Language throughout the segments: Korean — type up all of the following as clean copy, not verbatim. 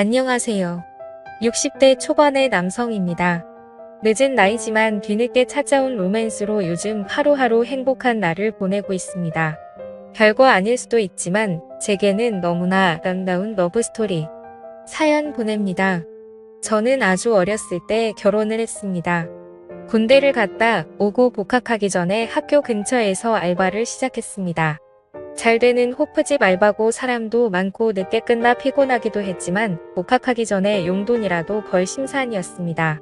안녕하세요. 60대 초반의 남성입니다. 늦은 나이지만 뒤늦게 찾아온 로맨스로 요즘 하루하루 행복한 날을 보내고 있습니다. 별거 아닐 수도 있지만 제게는 너무나 아름다운 러브스토리. 사연 보냅니다. 저는 아주 어렸을 때 결혼을 했습니다. 군대를 갔다 오고 복학하기 전에 학교 근처에서 알바를 시작했습니다. 잘 되는 호프집 알바고 사람도 많고 늦게 끝나 피곤하기도 했지만 복학하기 전에 용돈이라도 벌 심산이었습니다.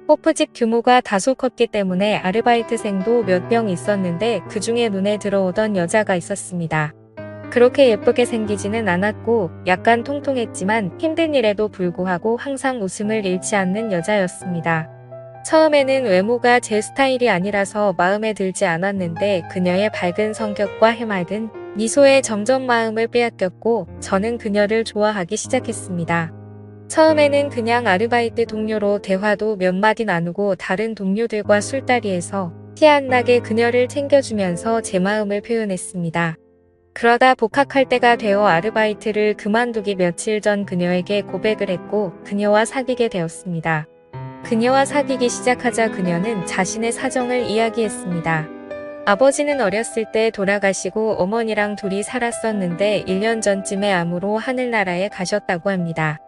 호프집 규모가 다소 컸기 때문에 아르바이트생도 몇 명 있었는데 그 중에 눈에 들어오던 여자가 있었습니다. 그렇게 예쁘게 생기지는 않았고 약간 통통했지만 힘든 일에도 불구하고 항상 웃음을 잃지 않는 여자였습니다. 처음에는 외모가 제 스타일이 아니라서 마음에 들지 않았는데 그녀의 밝은 성격과 해맑은 미소에 점점 마음을 빼앗겼고 저는 그녀를 좋아하기 시작했습니다. 처음에는 그냥 아르바이트 동료로 대화도 몇 마디 나누고 다른 동료들과 술자리에서 티 안 나게 그녀를 챙겨주면서 제 마음을 표현했습니다. 그러다 복학할 때가 되어 아르바이트를 그만두기 며칠 전 그녀에게 고백을 했고 그녀와 사귀게 되었습니다. 그녀와 사귀기 시작하자 그녀는 자신의 사정을 이야기했습니다. 아버지는 어렸을 때 돌아가시고 어머니랑 둘이 살았었는데 1년 전쯤에 암으로 하늘나라에 가셨다고 합니다.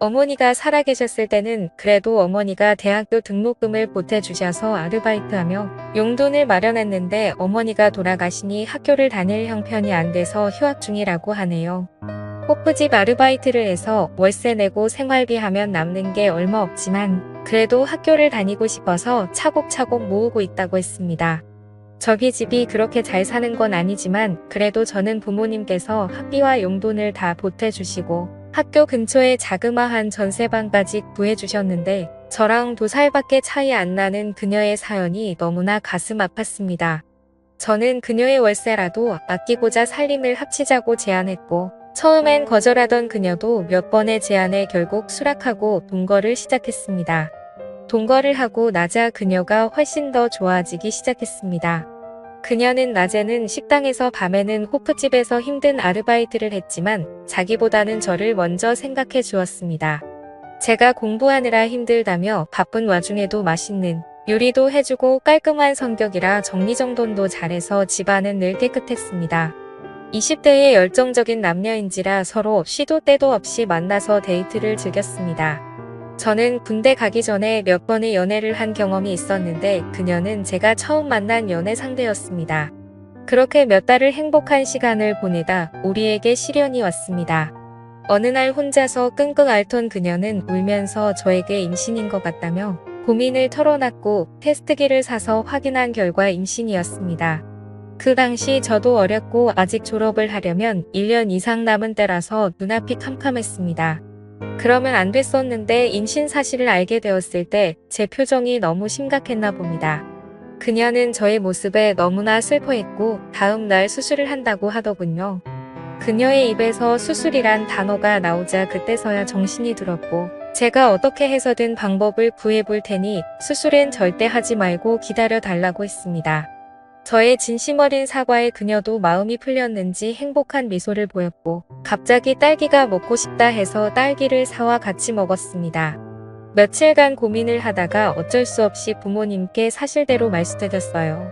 어머니가 살아계셨을 때는 그래도 어머니가 대학교 등록금을 보태주셔서 아르바이트하며 용돈을 마련했는데 어머니가 돌아가시니 학교를 다닐 형편이 안 돼서 휴학 중이라고 하네요. 호프집 아르바이트를 해서 월세 내고 생활비 하면 남는 게 얼마 없지만 그래도 학교를 다니고 싶어서 차곡차곡 모으고 있다고 했습니다. 저희 집이 그렇게 잘 사는 건 아니지만 그래도 저는 부모님께서 학비와 용돈을 다 보태주시고 학교 근처에 자그마한 전세방까지 구해주셨는데 저랑 2살밖에 차이 안 나는 그녀의 사연이 너무나 가슴 아팠습니다. 저는 그녀의 월세라도 아끼고자 살림을 합치자고 제안했고 처음엔 거절하던 그녀도 몇 번의 제안에 결국 수락하고 동거를 시작했습니다. 동거를 하고 나자 그녀가 훨씬 더 좋아지기 시작했습니다. 그녀는 낮에는 식당에서 밤에는 호프집에서 힘든 아르바이트를 했지만 자기보다는 저를 먼저 생각해 주었습니다. 제가 공부하느라 힘들다며 바쁜 와중에도 맛있는 요리도 해주고 깔끔한 성격이라 정리정돈도 잘해서 집안은 늘 깨끗했습니다. 20대의 열정적인 남녀인지라 서로 시도 때도 없이 만나서 데이트를 즐겼습니다. 저는 군대 가기 전에 몇 번의 연애를 한 경험이 있었는데 그녀는 제가 처음 만난 연애 상대였습니다. 그렇게 몇 달을 행복한 시간을 보내다 우리에게 시련이 왔습니다. 어느 날 혼자서 끙끙 앓던 그녀는 울면서 저에게 임신인 것 같다며 고민을 털어놨고 테스트기를 사서 확인한 결과 임신이었습니다. 그 당시 저도 어렸고 아직 졸업을 하려면 1년 이상 남은 때라서 눈앞이 캄캄했습니다. 그러면 안 됐었는데 임신 사실을 알게 되었을 때 제 표정이 너무 심각했나 봅니다. 그녀는 저의 모습에 너무나 슬퍼했고 다음 날 수술을 한다고 하더군요. 그녀의 입에서 수술이란 단어가 나오자 그때서야 정신이 들었고 제가 어떻게 해서든 방법을 구해볼 테니 수술은 절대 하지 말고 기다려 달라고 했습니다. 저의 진심 어린 사과에 그녀도 마음이 풀렸는지 행복한 미소를 보였고 갑자기 딸기가 먹고 싶다 해서 딸기를 사와 같이 먹었습니다. 며칠간 고민을 하다가 어쩔 수 없이 부모님께 사실대로 말씀드렸어요.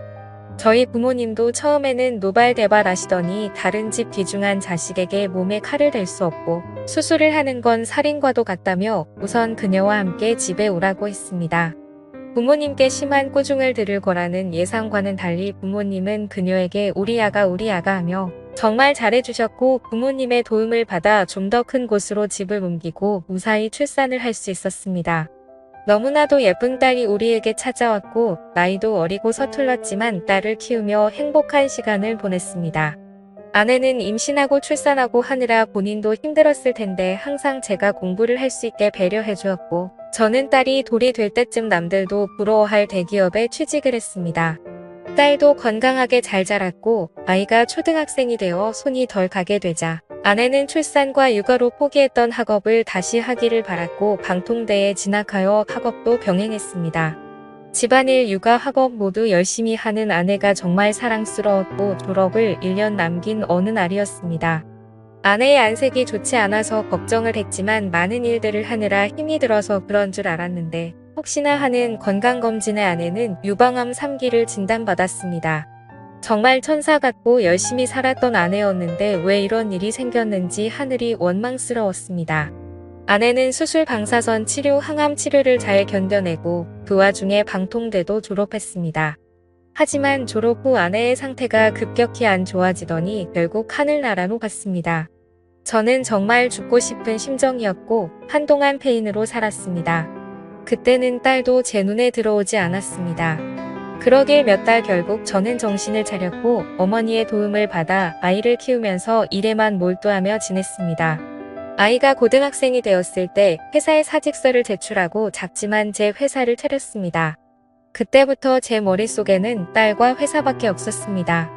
저희 부모님도 처음에는 노발대발 하시더니 다른 집 귀중한 자식에게 몸에 칼을 댈 수 없고 수술을 하는 건 살인과도 같다며 우선 그녀와 함께 집에 오라고 했습니다. 부모님께 심한 꾸중을 들을 거라는 예상과는 달리 부모님은 그녀에게 우리 아가 하며 정말 잘해주셨고 부모님의 도움을 받아 좀 더 큰 곳으로 집을 옮기고 무사히 출산을 할 수 있었습니다. 너무나도 예쁜 딸이 우리에게 찾아왔고 나이도 어리고 서툴렀지만 딸을 키우며 행복한 시간을 보냈습니다. 아내는 임신하고 출산하고 하느라 본인도 힘들었을 텐데 항상 제가 공부를 할 수 있게 배려해 주었고 저는 딸이 돌이 될 때쯤 남들도 부러워할 대기업에 취직을 했습니다. 딸도 건강하게 잘 자랐고 아이가 초등학생이 되어 손이 덜 가게 되자 아내는 출산과 육아로 포기했던 학업을 다시 하기를 바랐고 방통대에 진학하여 학업도 병행했습니다. 집안일, 육아, 학업 모두 열심히 하는 아내가 정말 사랑스러웠고 졸업을 1년 남긴 어느 날이었습니다. 아내의 안색이 좋지 않아서 걱정을 했지만 많은 일들을 하느라 힘이 들어서 그런 줄 알았는데 혹시나 하는 건강검진의 아내는 유방암 3기를 진단받았습니다. 정말 천사 같고 열심히 살았던 아내였는데 왜 이런 일이 생겼는지 하늘이 원망스러웠습니다. 아내는 수술 방사선 치료 항암 치료를 잘 견뎌내고 그 와중에 방통대도 졸업했습니다. 하지만 졸업 후 아내의 상태가 급격히 안 좋아지더니 결국 하늘나라로 갔습니다. 저는 정말 죽고 싶은 심정이었고 한동안 페인으로 살았습니다. 그때는 딸도 제 눈에 들어오지 않았습니다. 그러길 몇 달 결국 저는 정신을 차렸고 어머니의 도움을 받아 아이를 키우면서 일에만 몰두하며 지냈습니다. 아이가 고등학생이 되었을 때 회사에 사직서를 제출하고 작지만 제 회사를 차렸습니다. 그때부터 제 머릿속에는 딸과 회사밖에 없었습니다.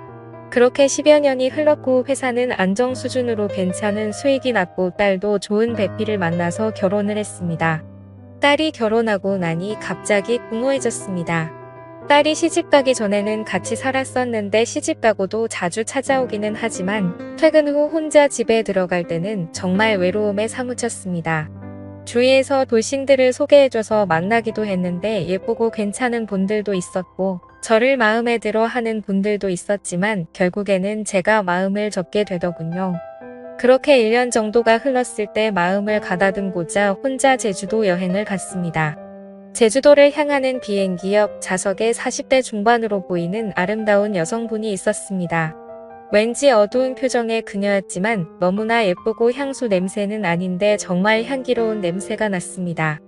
그렇게 10여 년이 흘렀고 회사는 안정 수준으로 괜찮은 수익이 났고 딸도 좋은 배필을 만나서 결혼을 했습니다. 딸이 결혼하고 나니 갑자기 공허해졌습니다. 딸이 시집가기 전에는 같이 살았었는데 시집가고도 자주 찾아오기는 하지만 퇴근 후 혼자 집에 들어갈 때는 정말 외로움에 사무쳤습니다. 주위에서 돌싱들을 소개해줘서 만나기도 했는데 예쁘고 괜찮은 분들도 있었고 저를 마음에 들어 하는 분들도 있었지만 결국에는 제가 마음을 접게 되더군요. 그렇게 1년 정도가 흘렀을 때 마음을 가다듬고자 혼자 제주도 여행을 갔습니다. 제주도를 향하는 비행기 옆 좌석에 40대 중반으로 보이는 아름다운 여성분이 있었습니다. 왠지 어두운 표정의 그녀였지만 너무나 예쁘고 향수 냄새는 아닌데 정말 향기로운 냄새가 났습니다.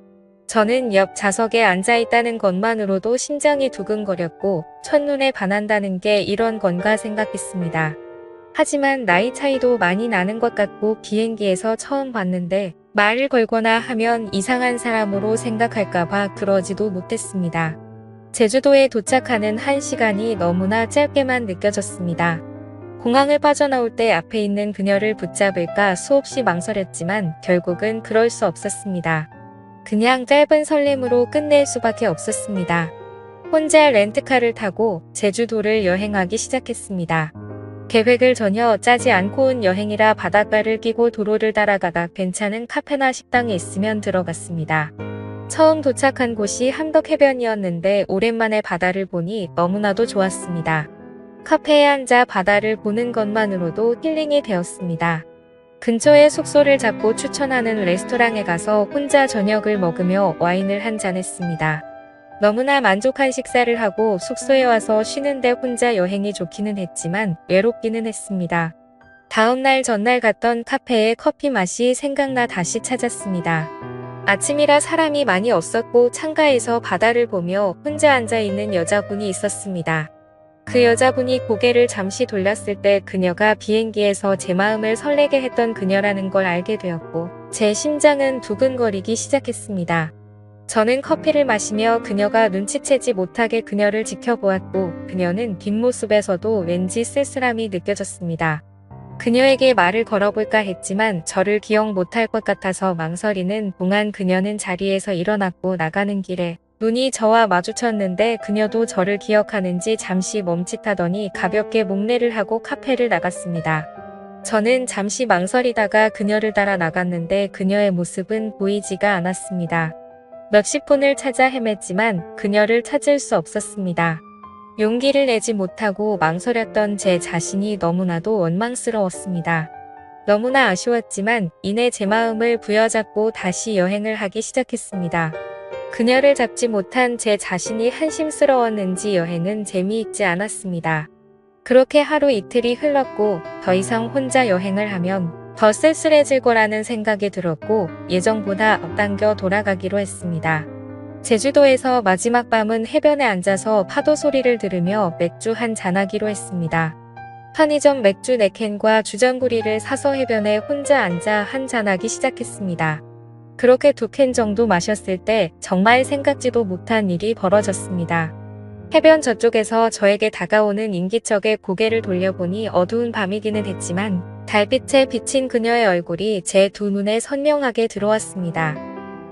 저는 옆 좌석에 앉아있다는 것만으로도 심장이 두근거렸고 첫눈에 반한다는 게 이런 건가 생각했습니다. 하지만 나이 차이도 많이 나는 것 같고 비행기에서 처음 봤는데 말을 걸거나 하면 이상한 사람으로 생각할까봐 그러지도 못했습니다. 제주도에 도착하는 1시간이 너무나 짧게만 느껴졌습니다. 공항을 빠져나올 때 앞에 있는 그녀를 붙잡을까 수없이 망설였지만 결국은 그럴 수 없었습니다. 그냥 짧은 설렘으로 끝낼 수밖에 없었습니다. 혼자 렌트카를 타고 제주도를 여행하기 시작했습니다. 계획을 전혀 짜지 않고 온 여행이라 바닷가를 끼고 도로를 따라가다 괜찮은 카페나 식당에 있으면 들어갔습니다. 처음 도착한 곳이 함덕해변이었는데 오랜만에 바다를 보니 너무나도 좋았습니다. 카페에 앉아 바다를 보는 것만으로도 힐링이 되었습니다. 근처에 숙소를 잡고 추천하는 레스토랑에 가서 혼자 저녁을 먹으며 와인을 한잔 했습니다. 너무나 만족한 식사를 하고 숙소에 와서 쉬는데 혼자 여행이 좋기는 했지만 외롭기는 했습니다. 다음날 전날 갔던 카페에 커피 맛이 생각나 다시 찾았습니다. 아침이라 사람이 많이 없었고 창가에서 바다를 보며 혼자 앉아있는 여자분이 있었습니다. 그 여자분이 고개를 잠시 돌렸을 때 그녀가 비행기에서 제 마음을 설레게 했던 그녀라는 걸 알게 되었고 제 심장은 두근거리기 시작했습니다. 저는 커피를 마시며 그녀가 눈치채지 못하게 그녀를 지켜보았고 그녀는 뒷모습에서도 왠지 쓸쓸함이 느껴졌습니다. 그녀에게 말을 걸어볼까 했지만 저를 기억 못할 것 같아서 망설이는 동안 그녀는 자리에서 일어났고 나가는 길에 눈이 저와 마주쳤는데 그녀도 저를 기억하는지 잠시 멈칫하더니 가볍게 목례를 하고 카페를 나갔습니다. 저는 잠시 망설이다가 그녀를 따라 나갔는데 그녀의 모습은 보이지가 않았습니다. 몇십 분을 찾아 헤맸지만 그녀를 찾을 수 없었습니다. 용기를 내지 못하고 망설였던 제 자신이 너무나도 원망스러웠습니다. 너무나 아쉬웠지만 이내 제 마음을 부여잡고 다시 여행을 하기 시작했습니다. 그녀를 잡지 못한 제 자신이 한심스러웠는지 여행은 재미있지 않았습니다. 그렇게 하루 이틀이 흘렀고 더 이상 혼자 여행을 하면 더 쓸쓸해질 거라는 생각이 들었고 예정보다 앞당겨 돌아가기로 했습니다. 제주도에서 마지막 밤은 해변에 앉아서 파도 소리를 들으며 맥주 한 잔하기로 했습니다. 편의점 맥주 4캔과 주전부리를 사서 해변에 혼자 앉아 한 잔하기 시작했습니다. 그렇게 2캔 정도 마셨을 때 정말 생각지도 못한 일이 벌어졌습니다. 해변 저쪽에서 저에게 다가오는 인기척에 고개를 돌려보니 어두운 밤이기는 했지만 달빛에 비친 그녀의 얼굴이 제 두 눈에 선명하게 들어왔습니다.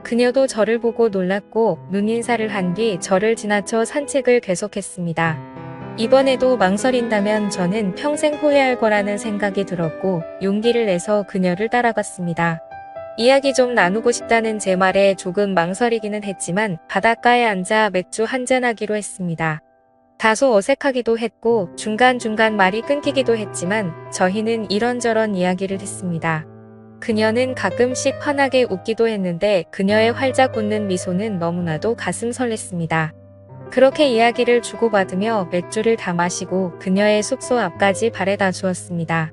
그녀도 저를 보고 놀랐고 눈인사를 한 뒤 저를 지나쳐 산책을 계속했습니다. 이번에도 망설인다면 저는 평생 후회할 거라는 생각이 들었고 용기를 내서 그녀를 따라갔습니다. 이야기 좀 나누고 싶다는 제 말에 조금 망설이기는 했지만 바닷가에 앉아 맥주 한잔하기로 했습니다. 다소 어색하기도 했고 중간중간 말이 끊기기도 했지만 저희는 이런저런 이야기를 했습니다. 그녀는 가끔씩 환하게 웃기도 했는데 그녀의 활짝 웃는 미소는 너무나도 가슴 설렜습니다. 그렇게 이야기를 주고받으며 맥주를 다 마시고 그녀의 숙소 앞까지 바래다 주었습니다.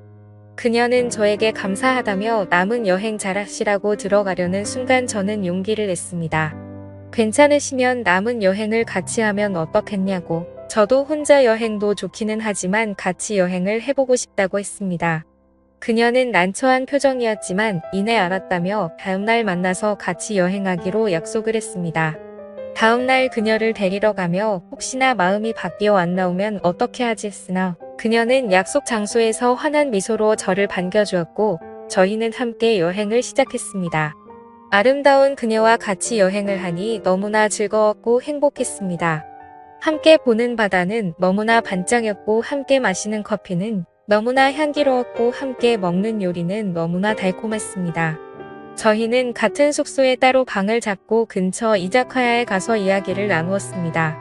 그녀는 저에게 감사하다며 남은 여행 잘하시라고 들어가려는 순간 저는 용기를 냈습니다. 괜찮으시면 남은 여행을 같이 하면 어떻겠냐고. 저도 혼자 여행도 좋기는 하지만 같이 여행을 해보고 싶다고 했습니다. 그녀는 난처한 표정이었지만 이내 알았다며 다음날 만나서 같이 여행하기로 약속을 했습니다. 다음날 그녀를 데리러 가며 혹시나 마음이 바뀌어 안 나오면 어떻게 하지 했으나 그녀는 약속 장소에서 환한 미소로 저를 반겨주었고 저희는 함께 여행을 시작했습니다. 아름다운 그녀와 같이 여행을 하니 너무나 즐거웠고 행복했습니다. 함께 보는 바다는 너무나 반짝였고 함께 마시는 커피는 너무나 향기로웠고 함께 먹는 요리는 너무나 달콤했습니다. 저희는 같은 숙소에 따로 방을 잡고 근처 이자카야에 가서 이야기를 나누었습니다.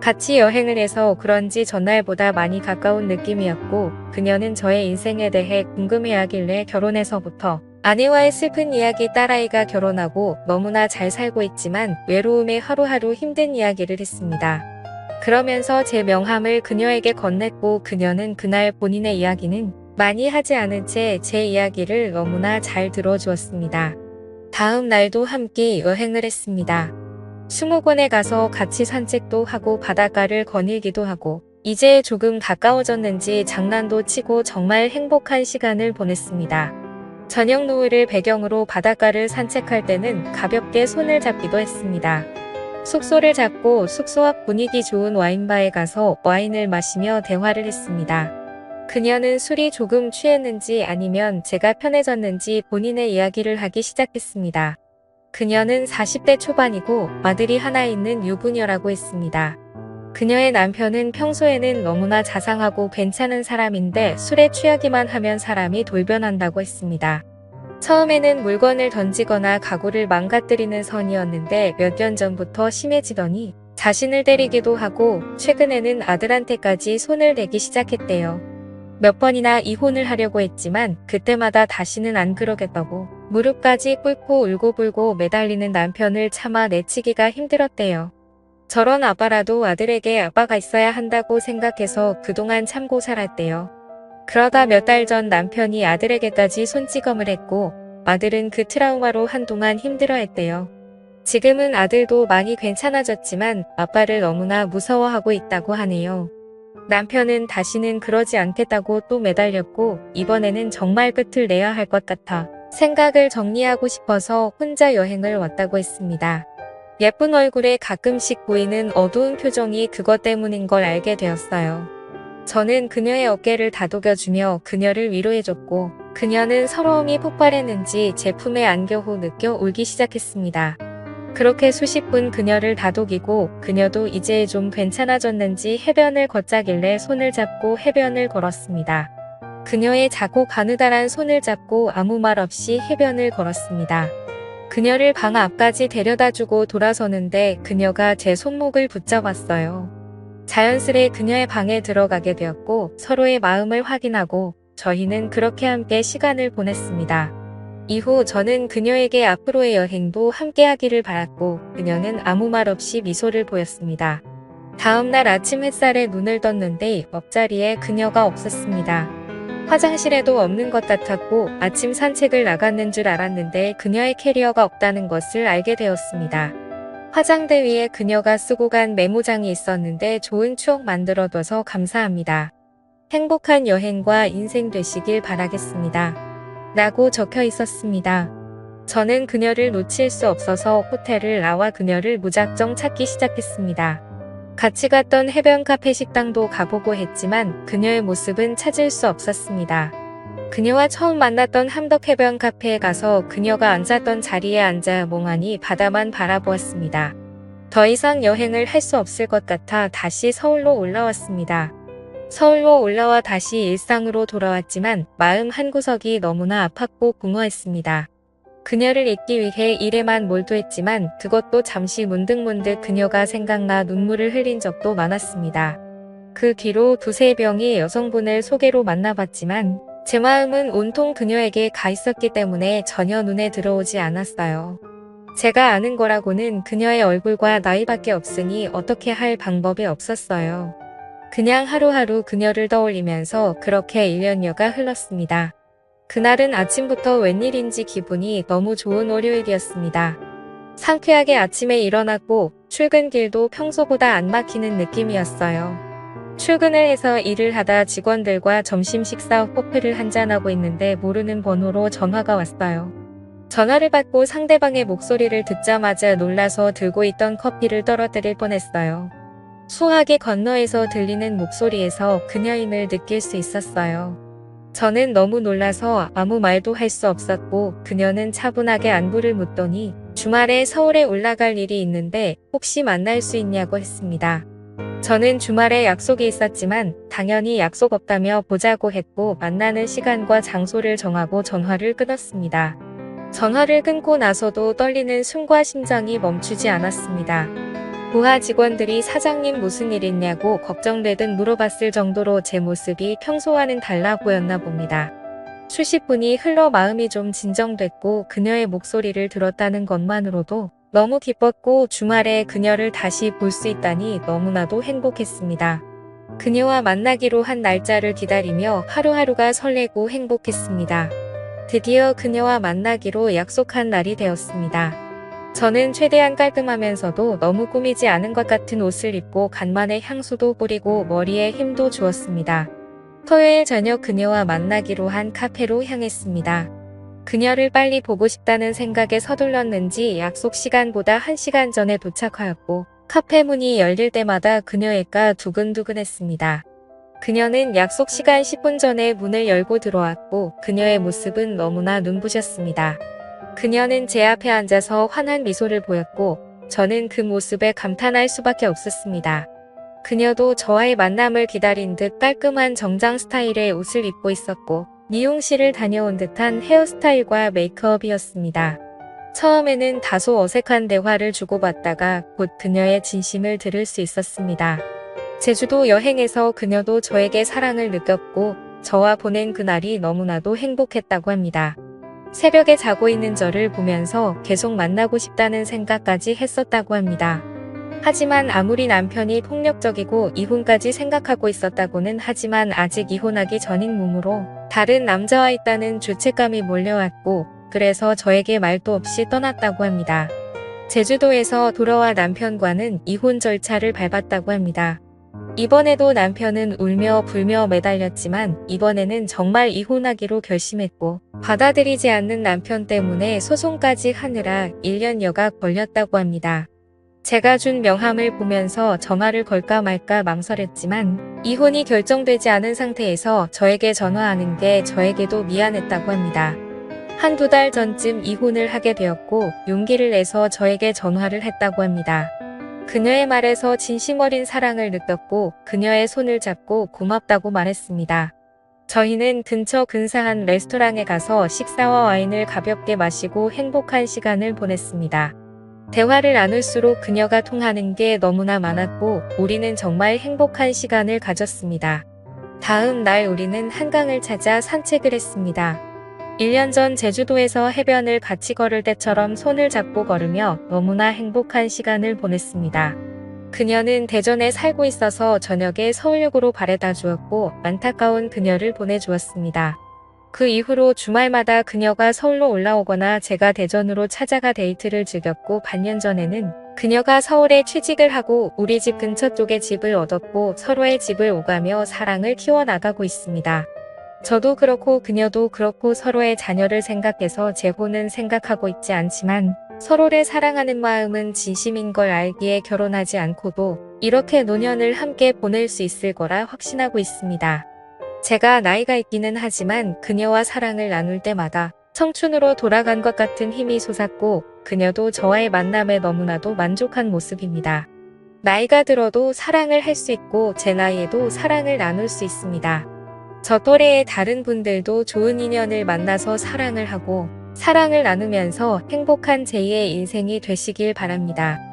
같이 여행을 해서 그런지 전날보다 많이 가까운 느낌이었고 그녀는 저의 인생에 대해 궁금해하길래 결혼해서부터 아내와의 슬픈 이야기, 딸아이가 결혼하고 너무나 잘 살고 있지만 외로움에 하루하루 힘든 이야기를 했습니다. 그러면서 제 명함을 그녀에게 건넸고 그녀는 그날 본인의 이야기는 많이 하지 않은 채 제 이야기를 너무나 잘 들어주었습니다. 다음 날도 함께 여행을 했습니다. 수목원에 가서 같이 산책도 하고 바닷가를 거닐기도 하고 이제 조금 가까워졌는지 장난도 치고 정말 행복한 시간을 보냈습니다. 저녁 노을을 배경으로 바닷가를 산책할 때는 가볍게 손을 잡기도 했습니다. 숙소를 잡고 숙소 앞 분위기 좋은 와인바에 가서 와인을 마시며 대화를 했습니다. 그녀는 술이 조금 취했는지 아니면 제가 편해졌는지 본인의 이야기를 하기 시작했습니다. 그녀는 40대 초반이고 아들이 하나 있는 유부녀라고 했습니다. 그녀의 남편은 평소에는 너무나 자상하고 괜찮은 사람인데 술에 취하기만 하면 사람이 돌변한다고 했습니다. 처음에는 물건을 던지거나 가구를 망가뜨리는 선이었는데 몇 년 전부터 심해지더니 자신을 때리기도 하고 최근에는 아들한테까지 손을 대기 시작했대요. 몇 번이나 이혼을 하려고 했지만 그때마다 다시는 안 그러겠다고 무릎까지 꿇고 울고불고 매달리는 남편을 참아 내치기가 힘들었대요. 저런 아빠라도 아들에게 아빠가 있어야 한다고 생각해서 그동안 참고 살았대요. 그러다 몇 달 전 남편이 아들에게까지 손찌검을 했고 아들은 그 트라우마로 한동안 힘들어했대요. 지금은 아들도 많이 괜찮아졌지만 아빠를 너무나 무서워하고 있다고 하네요. 남편은 다시는 그러지 않겠다고 또 매달렸고 이번에는 정말 끝을 내야 할 것 같아 생각을 정리하고 싶어서 혼자 여행을 왔다고 했습니다. 예쁜 얼굴에 가끔씩 보이는 어두운 표정이 그것 때문인 걸 알게 되었어요. 저는 그녀의 어깨를 다독여주며 그녀를 위로해줬고 그녀는 서러움이 폭발했는지 제 품에 안겨 후 느껴 울기 시작했습니다. 그렇게 수십 분 그녀를 다독이고 그녀도 이제 좀 괜찮아졌는지 해변을 걷자길래 손을 잡고 해변을 걸었습니다. 그녀의 작고 가느다란 손을 잡고 아무 말 없이 해변을 걸었습니다. 그녀를 방 앞까지 데려다주고 돌아서는데 그녀가 제 손목을 붙잡았어요. 자연스레 그녀의 방에 들어가게 되었고 서로의 마음을 확인하고 저희는 그렇게 함께 시간을 보냈습니다. 이후 저는 그녀에게 앞으로의 여행도 함께 하기를 바랐고 그녀는 아무 말 없이 미소를 보였습니다. 다음날 아침 햇살에 눈을 떴는데 옆자리에 그녀가 없었습니다. 화장실에도 없는 것 같았고 아침 산책을 나갔는 줄 알았는데 그녀의 캐리어가 없다는 것을 알게 되었습니다. 화장대 위에 그녀가 쓰고 간 메모장이 있었는데 좋은 추억 만들어둬서 감사합니다. 행복한 여행과 인생 되시길 바라겠습니다. 라고 적혀 있었습니다. 저는 그녀를 놓칠 수 없어서 호텔을 나와 그녀를 무작정 찾기 시작했습니다. 같이 갔던 해변 카페 식당도 가보고 했지만 그녀의 모습은 찾을 수 없었습니다. 그녀와 처음 만났던 함덕 해변 카페에 가서 그녀가 앉았던 자리에 앉아 멍하니 바다만 바라보았습니다. 더 이상 여행을 할 수 없을 것 같아 다시 서울로 올라왔습니다. 서울로 올라와 다시 일상으로 돌아왔지만 마음 한구석이 너무나 아팠고 공허했습니다. 그녀를 잊기 위해 일에만 몰두했지만 그것도 잠시 문득문득 그녀가 생각나 눈물을 흘린 적도 많았습니다. 그 뒤로 두세 명의 여성분을 소개로 만나봤지만 제 마음은 온통 그녀에게 가 있었기 때문에 전혀 눈에 들어오지 않았어요. 제가 아는 거라고는 그녀의 얼굴과 나이밖에 없으니 어떻게 할 방법이 없었어요. 그냥 하루하루 그녀를 떠올리면서 그렇게 1년여가 흘렀습니다. 그날은 아침부터 웬일인지 기분이 너무 좋은 월요일이었습니다. 상쾌하게 아침에 일어났고 출근길도 평소보다 안 막히는 느낌이었어요. 출근을 해서 일을 하다 직원들과 점심 식사 후 커피를 한잔하고 있는데 모르는 번호로 전화가 왔어요. 전화를 받고 상대방의 목소리를 듣자마자 놀라서 들고 있던 커피를 떨어뜨릴 뻔했어요. 수화기 건너에서 들리는 목소리에서 그녀임을 느낄 수 있었어요. 저는 너무 놀라서 아무 말도 할 수 없었고 그녀는 차분하게 안부를 묻더니 주말에 서울에 올라갈 일이 있는데 혹시 만날 수 있냐고 했습니다. 저는 주말에 약속이 있었지만 당연히 약속 없다며 보자고 했고 만나는 시간과 장소를 정하고 전화를 끊었습니다. 전화를 끊고 나서도 떨리는 숨과 심장이 멈추지 않았습니다. 부하 직원들이 사장님 무슨 일 있냐고 걱정되듯 물어봤을 정도로 제 모습이 평소와는 달라 보였나 봅니다. 수십 분이 흘러 마음이 좀 진정됐고 그녀의 목소리를 들었다는 것만으로도 너무 기뻤고 주말에 그녀를 다시 볼 수 있다니 너무나도 행복했습니다. 그녀와 만나기로 한 날짜를 기다리며 하루하루가 설레고 행복했습니다. 드디어 그녀와 만나기로 약속한 날이 되었습니다. 저는 최대한 깔끔하면서도 너무 꾸미지 않은 것 같은 옷을 입고 간만에 향수도 뿌리고 머리에 힘도 주었습니다. 토요일 저녁 그녀와 만나기로 한 카페로 향했습니다. 그녀를 빨리 보고 싶다는 생각에 서둘렀는지 약속 시간보다 1시간 전에 도착하였고 카페 문이 열릴 때마다 그녀의 가 두근두근했습니다. 그녀는 약속 시간 10분 전에 문을 열고 들어왔고 그녀의 모습은 너무나 눈부셨습니다. 그녀는 제 앞에 앉아서 환한 미소를 보였고 저는 그 모습에 감탄할 수밖에 없었습니다. 그녀도 저와의 만남을 기다린 듯 깔끔한 정장 스타일의 옷을 입고 있었고 미용실을 다녀온 듯한 헤어스타일과 메이크업이었습니다. 처음에는 다소 어색한 대화를 주고받다가 곧 그녀의 진심을 들을 수 있었습니다. 제주도 여행에서 그녀도 저에게 사랑을 느꼈고 저와 보낸 그날이 너무나도 행복했다고 합니다. 새벽에 자고 있는 저를 보면서 계속 만나고 싶다는 생각까지 했었다고 합니다. 하지만 아무리 남편이 폭력적이고 이혼까지 생각하고 있었다고는 하지만 아직 이혼하기 전인 몸으로 다른 남자와 있다는 죄책감이 몰려왔고 그래서 저에게 말도 없이 떠났다고 합니다. 제주도에서 돌아와 남편과는 이혼 절차를 밟았다고 합니다. 이번에도 남편은 울며 불며 매달렸지만 이번에는 정말 이혼하기로 결심했고 받아들이지 않는 남편 때문에 소송까지 하느라 1년여가 걸렸다고 합니다. 제가 준 명함을 보면서 전화를 걸까 말까 망설였지만 이혼이 결정되지 않은 상태에서 저에게 전화하는 게 저에게도 미안했다고 합니다. 한두 달 전쯤 이혼을 하게 되었고 용기를 내서 저에게 전화를 했다고 합니다. 그녀의 말에서 진심 어린 사랑을 느꼈고 그녀의 손을 잡고 고맙다고 말했습니다. 저희는 근처 근사한 레스토랑에 가서 식사와 와인을 가볍게 마시고 행복한 시간을 보냈습니다. 대화를 나눌수록 그녀가 통하는 게 너무나 많았고 우리는 정말 행복한 시간을 가졌습니다. 다음 날 우리는 한강을 찾아 산책을 했습니다. 1년 전 제주도에서 해변을 같이 걸을 때처럼 손을 잡고 걸으며 너무나 행복한 시간을 보냈습니다. 그녀는 대전에 살고 있어서 저녁에 서울역으로 바래다 주었고 안타까운 그녀를 보내주었습니다. 그 이후로 주말마다 그녀가 서울로 올라오거나 제가 대전으로 찾아가 데이트를 즐겼고 반년 전에는 그녀가 서울에 취직을 하고 우리 집 근처 쪽에 집을 얻었고 서로의 집을 오가며 사랑을 키워나가고 있습니다. 저도 그렇고 그녀도 그렇고 서로의 자녀를 생각해서 재혼은 생각하고 있지 않지만 서로를 사랑하는 마음은 진심인 걸 알기에 결혼하지 않고도 이렇게 노년을 함께 보낼 수 있을 거라 확신하고 있습니다. 제가 나이가 있기는 하지만 그녀와 사랑을 나눌 때마다 청춘으로 돌아간 것 같은 힘이 솟았고 그녀도 저와의 만남에 너무나도 만족한 모습입니다. 나이가 들어도 사랑을 할 수 있고 제 나이에도 사랑을 나눌 수 있습니다. 저 또래의 다른 분들도 좋은 인연을 만나서 사랑을 하고 사랑을 나누면서 행복한 제2의 인생이 되시길 바랍니다.